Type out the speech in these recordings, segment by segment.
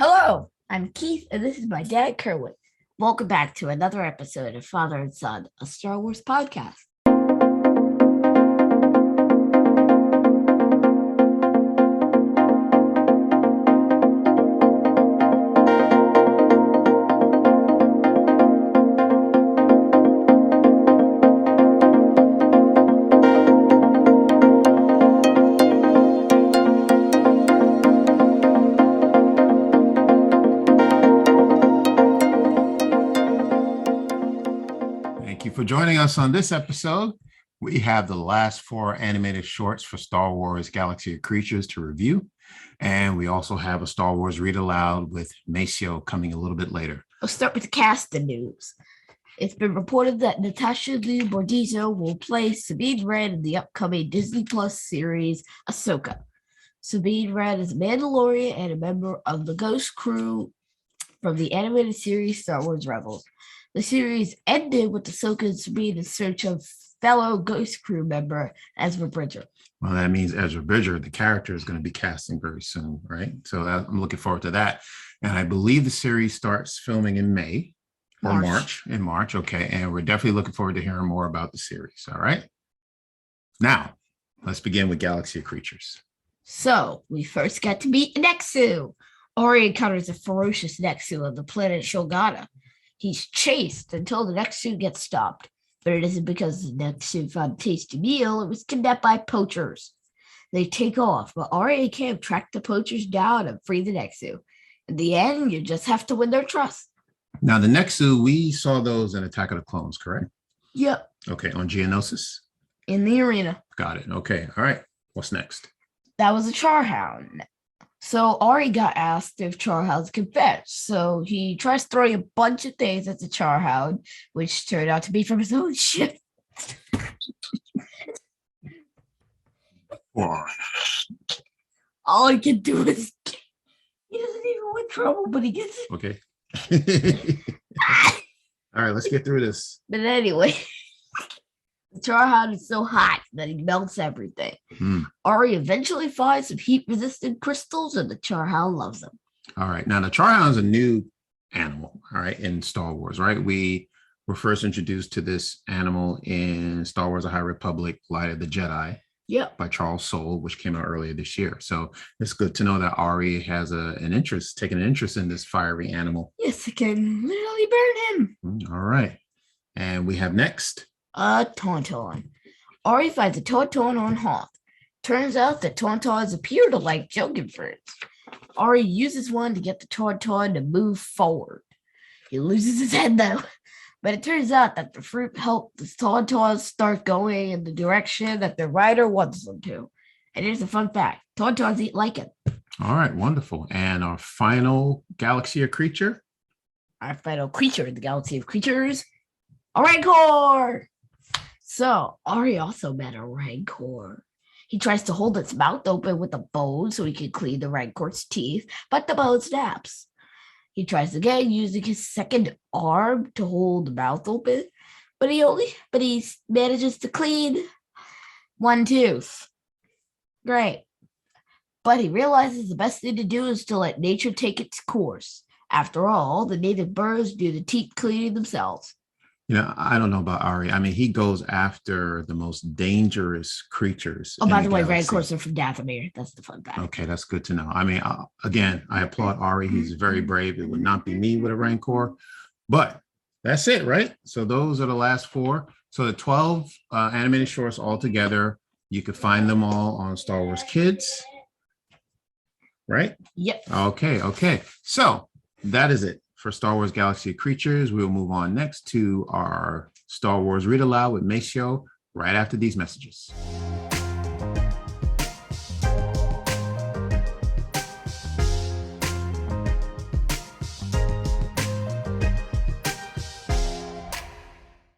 Hello, I'm Keith, and this is my dad, Kerwin. Welcome back to another episode of Father and Son, a Star Wars podcast. For joining us on this episode. We have the last 4 animated shorts for Star Wars Galaxy of Creatures to review. And we also have a Star Wars Read Aloud with Maceo coming a little bit later. We'll start with the casting news. It's been reported that Natasha Liu Bordizzo will play Sabine Wren in the upcoming Disney Plus series Ahsoka. Sabine Wren is a Mandalorian and a member of the Ghost crew from the animated series Star Wars Rebels. The series ended with Ahsoka and Sabine in search of fellow Ghost crew member Ezra Bridger. Well, that means Ezra Bridger, the character, is going to be casting very soon, right? So I'm looking forward to that. And I believe the series starts filming in May or March. In March, okay. And we're definitely looking forward to hearing more about the series, all right? Now, let's begin with Galaxy of Creatures. So, we first got to meet Nexu. Ori encounters a ferocious Nexu on the planet Shogana. He's chased until the Nexu gets stopped, but it isn't because the Nexu found a tasty meal. It was kidnapped by poachers. They take off, but Arya can't track the poachers down and free the Nexu. In the end, you just have to win their trust. Now, the Nexu, we saw those in Attack of the Clones, correct? Yep. Okay, on Geonosis? In the arena. Got it. Okay, all right. What's next? That was a Charhound. So Ari got asked if Charhounds can fetch. So he tries throwing a bunch of things at the Charhound, which turned out to be from his own ship. All he can do is he doesn't even want trouble, but he gets it. Okay. All right, let's get through this. But anyway, the Charhound is so hot that he melts everything. Ari eventually finds some heat-resistant crystals, and the Charhound loves them. All right. Now, the Charhound is a new animal, all right, in Star Wars, right? We were first introduced to this animal in Star Wars: The High Republic, Light of the Jedi. Yep. By Charles Soule, which came out earlier this year. So it's good to know that Ari has taken an interest in this fiery animal. Yes, it can literally burn him. All right. And we have next a Tauntaun. Ari finds a Tauntaun on Hoth. Turns out that Tauntauns appear to like jungle fruits. Ari uses one to get the Tauntaun to move forward. He loses his head though, but it turns out that the fruit helped the Tauntauns start going in the direction that the rider wants them to. And here's a fun fact: Tauntauns eat lichen. All right, wonderful. And our final Galaxy of Creature? Our final creature in the Galaxy of Creatures, a Rancor! So, Ari also met a Rancor. He tries to hold its mouth open with a bone so he can clean the Rancor's teeth, but the bone snaps. He tries again using his second arm to hold the mouth open, but he manages to clean one tooth. Great. But he realizes the best thing to do is to let nature take its course. After all, the native birds do the teeth cleaning themselves. You know, I don't know about Ari. I mean, he goes after the most dangerous creatures. Oh, by the way, Rancors are from Dathomir. That's the fun fact. Okay, that's good to know. I mean, again, I applaud Ari. He's very brave. It would not be me with a Rancor. But that's it, right? So those are the last 4. So the 12 animated shorts altogether, you can find them all on Star Wars Kids, right? Yep. Okay. So that is it for Star Wars Galaxy of Creatures. We'll move on next to our Star Wars Read Aloud with Maceo right after these messages.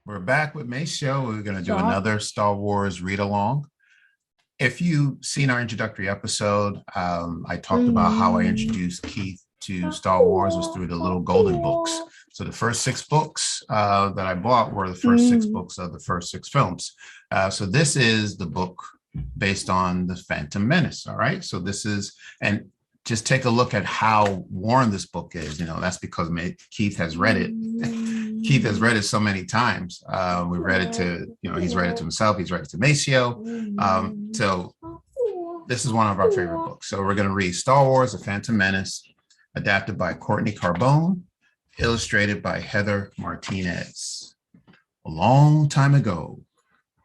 We're back with Maceo. We're going to do another Star Wars Read Along. If you've seen our introductory episode, I talked about how I introduced Keith to Star Wars was through the little golden books. So the first 6 books that I bought were the first 6 books of the first 6 films. So this is the book based on the Phantom Menace. All right. So this is, and just take a look at how worn this book is. That's because Keith has read it. Keith has read it so many times. We read it to, he's read it to himself. He's read it to Maceo. So this is one of our favorite books. So we're going to read Star Wars: The Phantom Menace, adapted by Courtney Carbone, illustrated by Heather Martinez. A long time ago,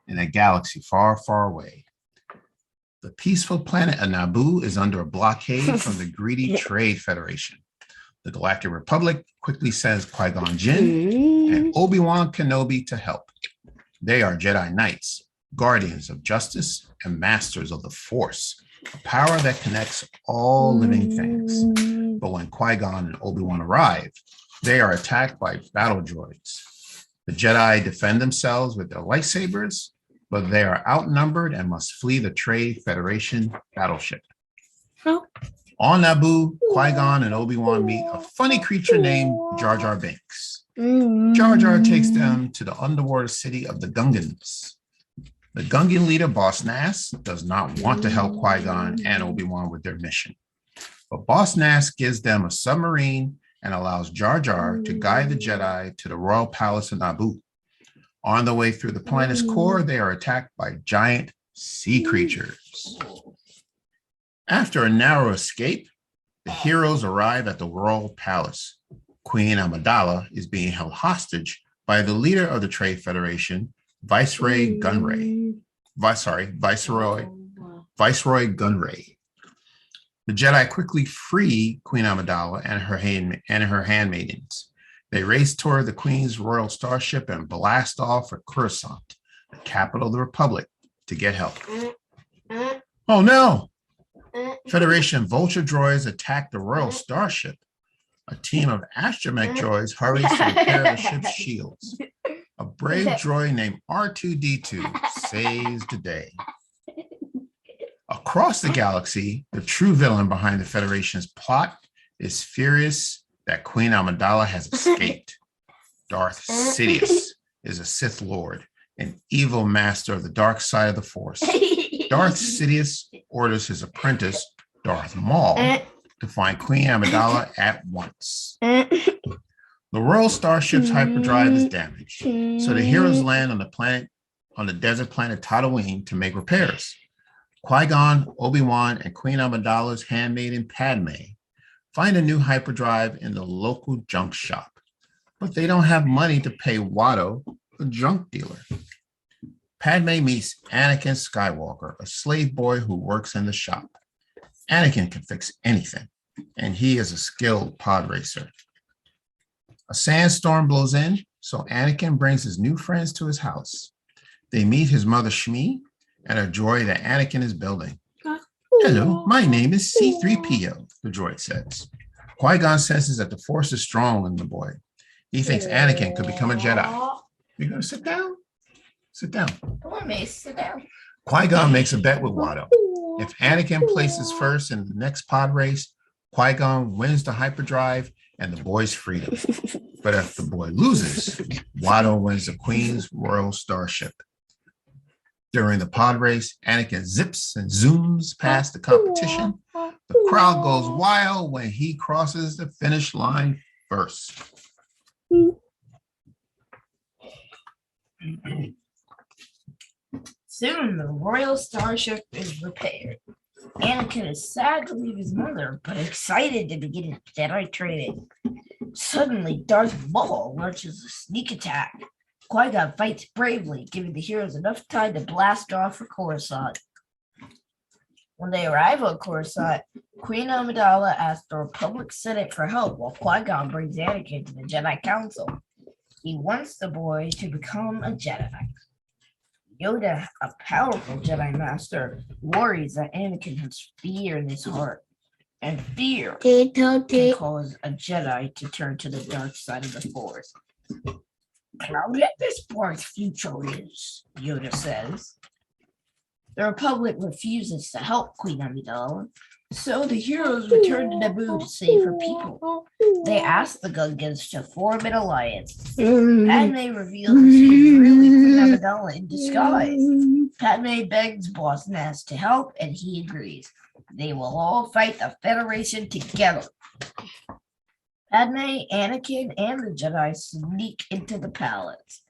in a galaxy far, far away, the peaceful planet of Naboo is under a blockade from the greedy Trade Federation. The Galactic Republic quickly sends Qui-Gon Jinn and Obi-Wan Kenobi to help. They are Jedi Knights, guardians of justice, and masters of the Force, a power that connects all living things. But when Qui-Gon and Obi-Wan arrive, they are attacked by battle droids. The Jedi defend themselves with their lightsabers, but they are outnumbered and must flee the Trade Federation battleship. Oh. On Naboo, Qui-Gon and Obi-Wan meet a funny creature named Jar Jar Binks. Jar Jar takes them to the underwater city of the Gungans. The Gungan leader, Boss Nass, does not want to help Qui-Gon and Obi-Wan with their mission. But Boss Nass gives them a submarine and allows Jar Jar to guide the Jedi to the royal palace of Naboo. On the way through the planet's core, they are attacked by giant sea creatures. After a narrow escape, the heroes arrive at the royal palace. Queen Amidala is being held hostage by the leader of the Trade Federation, Viceroy Gunray. Viceroy Gunray. The Jedi quickly free Queen Amidala and her handmaidens. They race toward the Queen's royal starship and blast off for Coruscant, the capital of the Republic, to get help. Oh no! Federation vulture droids attack the royal starship. A team of astromech droids hurries to repair the ship's shields. A brave droid named R2-D2 saves the day. Across the galaxy, the true villain behind the Federation's plot is furious that Queen Amidala has escaped. Darth Sidious is a Sith Lord, an evil master of the dark side of the Force. Darth Sidious orders his apprentice, Darth Maul, to find Queen Amidala at once. The royal starship's hyperdrive is damaged, so the heroes land on the desert planet Tatooine to make repairs. Qui-Gon, Obi-Wan, and Queen Amidala's handmaiden Padme find a new hyperdrive in the local junk shop, but they don't have money to pay Watto, the junk dealer. Padme meets Anakin Skywalker, a slave boy who works in the shop. Anakin can fix anything, and he is a skilled pod racer. A sandstorm blows in, so Anakin brings his new friends to his house. They meet his mother Shmi and a droid that Anakin is building. Hello, my name is C-3PO, the droid says. Qui-Gon senses that the Force is strong in the boy. He thinks Anakin could become a Jedi. You gonna sit down? Sit down. Come on, Mace, sit down. Qui-Gon makes a bet with Watto. If Anakin places first in the next pod race, Qui-Gon wins the hyperdrive and the boy's freedom. But if the boy loses, Watto wins the Queen's royal starship. During the pod race, Anakin zips and zooms past the competition. The crowd goes wild when he crosses the finish line first. Soon the royal starship is repaired. Anakin is sad to leave his mother, but excited to begin his Jedi training. Suddenly, Darth Maul launches a sneak attack. Qui-Gon fights bravely, giving the heroes enough time to blast off for Coruscant. When they arrive on Coruscant, Queen Amidala asks the Republic Senate for help while Qui-Gon brings Anakin to the Jedi Council. He wants the boy to become a Jedi. Yoda, a powerful Jedi Master, worries that Anakin has fear in his heart, and fear can cause a Jedi to turn to the dark side of the Force. How let this boy's future is, Yoda says. The Republic refuses to help Queen Amidala, so the heroes return to Naboo to save her people. They ask the Gungans to form an alliance. Padme reveals that she is really Queen Amidala in disguise. Padme begs Boss Nass to help, and he agrees. They will all fight the Federation together. Padme, Anakin, and the Jedi sneak into the palace.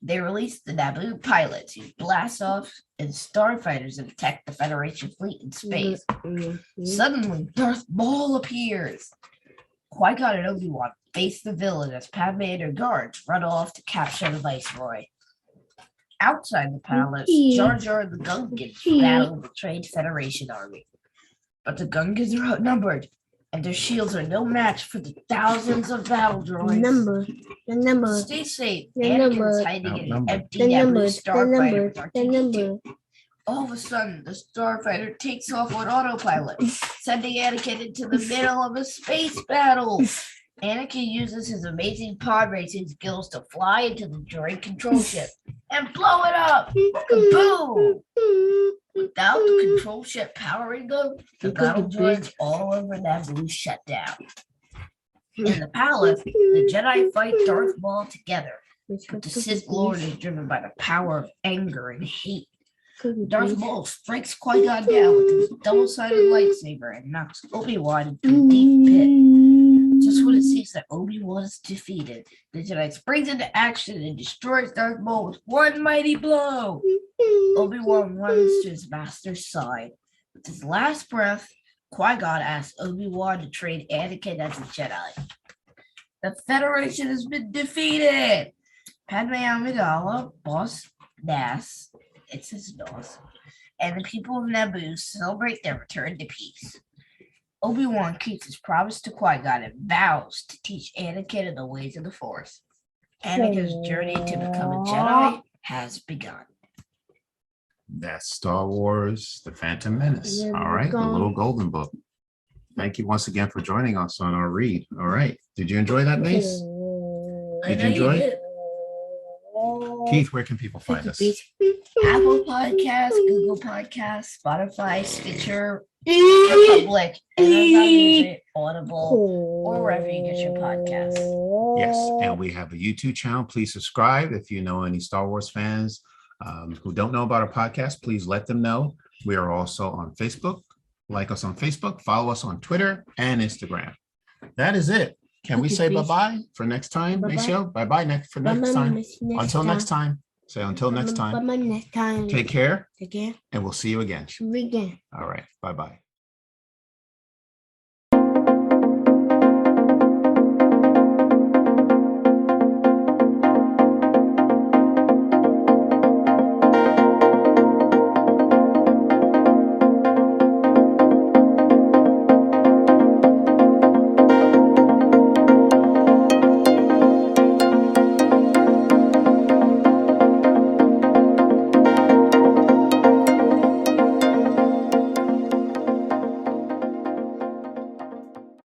They release the Naboo pilots who blast off in starfighters and attack the Federation fleet in space. Suddenly, Darth Maul appears. Qui-Gon and Obi-Wan face the villain as Padme and her guards run off to capture the Viceroy. Outside the palace, Jar Jar and the Gungans battle the trained Federation army. But the Gungans are outnumbered, and their shields are no match for the thousands of battle droids. The number. Stay safe. The Anakin's number. hiding in an Outnumbered. empty The Naboo number. starfighter with The R2-D2. number. All of a sudden, the starfighter takes off on autopilot, sending Anakin into the middle of a space battle. Anakin uses his amazing pod racing skills to fly into the droid control ship and blow it up. Kaboom! Without the control ship powering them, the battle droids all over Naboo shut down. In the palace, the Jedi fight Darth Maul together, but the Sith Lord is driven by the power of anger and hate. Darth Maul strikes Qui-Gon down with his double-sided lightsaber and knocks Obi-Wan into a deep pit. Just when it seems that Obi-Wan is defeated, the Jedi springs into action and destroys Darth Maul with one mighty blow. Obi-Wan runs to his master's side. With his last breath, Qui-Gon asks Obi-Wan to train Anakin as a Jedi. The Federation has been defeated. Padme Amidala, Boss Nass, it's his boss, and the people of Naboo celebrate their return to peace. Obi-Wan keeps his promise to Qui-Gon and vows to teach Anakin the ways of the Force. Anakin's journey to become a Jedi has begun. That's Star Wars, The Phantom Menace. There All we right, the go. little golden book. Thank you once again for joining us on our read. All right. Did you enjoy that, Mace? Did you enjoy it? Keith, where can people find us? Apple Podcasts, Google Podcasts, Spotify, Stitcher, Republic, Amazon Music, Audible, or wherever you get your podcasts. Yes, and we have a YouTube channel. Please subscribe. If you know any Star Wars fans who don't know about our podcast, please let them know. We are also on Facebook. Like us on Facebook, follow us on Twitter and Instagram. That is it. Can we say bye-bye for next time, Bye-bye. Maceo? Bye-bye for next time. Until next time. Say until next time. Bye-bye next time. Take care, Take care. and we'll see you again. Again. All right. Bye-bye.